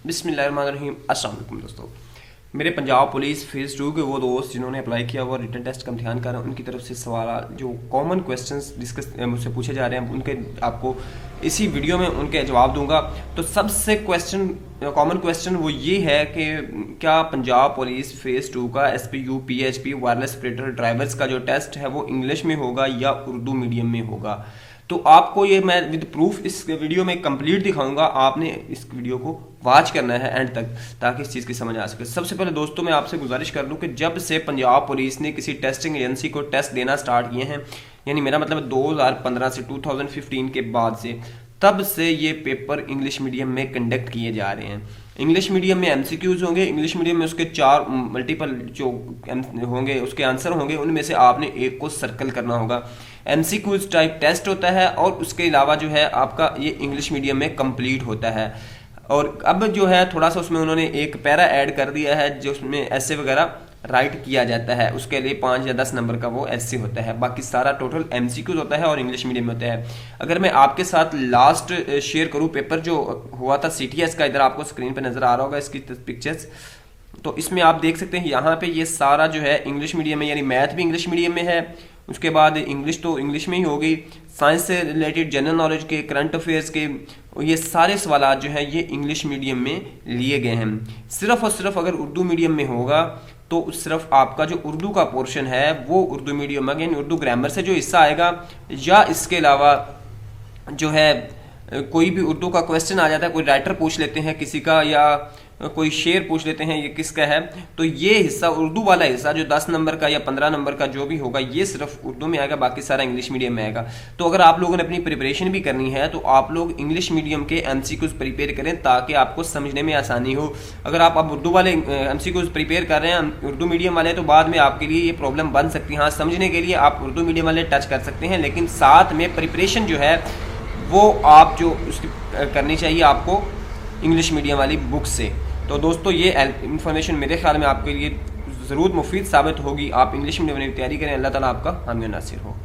बिस्मिल्लाहिर्रहमानिर्रहीम। अस्सलाम वालेकुम दोस्तों, मेरे पंजाब पुलिस फेज़ 2 के वो दोस्त जिन्होंने अप्लाई किया हुआ रिटन टेस्ट का इम्तिहान कर रहे हैं, उनकी तरफ से सवाल जो कॉमन क्वेश्चंस डिस्कस मुझसे पूछे जा रहे हैं, उनके आपको इसी वीडियो में उनके जवाब दूंगा। तो सबसे कॉमन क्वेश्चन वो ये है कि क्या पंजाब पुलिस फेज़ 2 का SPU PHP wireless operator drivers का जो टेस्ट है वो इंग्लिश में होगा या उर्दू मीडियम में होगा। तो आपको ये मैं विद प्रूफ इस वीडियो में कंप्लीट दिखाऊंगा। आपने इस वीडियो को वॉच करना है एंड तक ताकि इस चीज़ की समझ आ सके। सबसे पहले दोस्तों मैं आपसे गुजारिश कर दूं कि जब से पंजाब पुलिस ने किसी टेस्टिंग एजेंसी को टेस्ट देना स्टार्ट किए हैं, यानी मेरा मतलब 2015 से 2015 के बाद से, तब से ये पेपर इंग्लिश मीडियम में कंडक्ट किए जा रहे हैं। इंग्लिश मीडियम में MCQs होंगे, इंग्लिश मीडियम में उसके 4 मल्टीपल जो होंगे उसके आंसर होंगे, उनमें से आपने एक को सर्कल करना होगा। MCQs टाइप टेस्ट होता है और उसके अलावा जो है आपका ये इंग्लिश मीडियम में कंप्लीट होता है। और अब जो है थोड़ा सा उसमें उन्होंने एक पैरा ऐड कर दिया है जो उसमें ऐसे वगैरह राइट किया जाता है, उसके लिए 5 या 10 नंबर का वो ऐसे होता है। बाकी सारा टोटल MCQs होता है और इंग्लिश मीडियम में होता है। अगर मैं आपके साथ लास्ट शेयर करूं पेपर जो हुआ था CTS का, इधर आपको स्क्रीन पे नजर आ रहा होगा इसकी पिक्चर्स, तो इसमें आप देख सकते हैं यहाँ पे ये सारा जो है इंग्लिश मीडियम में, यानी मैथ भी इंग्लिश मीडियम में है, उसके बाद इंग्लिश तो इंग्लिश में ही होगी, साइंस से रिलेटेड जनरल नॉलेज के, करंट अफेयर्स के, ये सारे सवाल जो है ये इंग्लिश मीडियम में लिए गए हैं। सिर्फ और सिर्फ अगर उर्दू मीडियम में होगा तो सिर्फ आपका जो उर्दू का पोर्शन है वो उर्दू मीडियम में, यानी उर्दू ग्रामर से जो हिस्सा आएगा, या इसके अलावा जो है कोई भी उर्दू का क्वेश्चन आ जाता है, कोई राइटर पूछ लेते हैं किसी का, या कोई शेर पूछ लेते हैं ये किसका है, तो ये हिस्सा उर्दू वाला हिस्सा जो 10 नंबर का या 15 नंबर का जो भी होगा ये सिर्फ उर्दू में आएगा, बाकी सारा इंग्लिश मीडियम में आएगा। तो अगर आप लोगों ने अपनी प्रिपरेशन भी करनी है तो आप लोग इंग्लिश मीडियम के MCQs प्रिपेयर करें ताकि आपको समझने में आसानी हो। अगर आप अब उर्दू वाले MCQs प्रिपेयर कर रहे हैं उर्दू मीडियम वाले, तो बाद में आपके लिए ये प्रॉब्लम बन सकती है। हाँ, समझने के लिए आप उर्दू मीडियम वाले टच कर सकते हैं, लेकिन साथ में प्रिपरेशन जो है वो आप जो उसकी करनी चाहिए आपको इंग्लिश मीडियम वाली बुक से। तो दोस्तों ये इन्फॉर्मेशन मेरे ख्याल में आपके लिए ज़रूर मुफीद साबित होगी। आप इंग्लिश मीडियम में तैयारी करें। अल्लाह ताला आपका हामी और नासिर हो।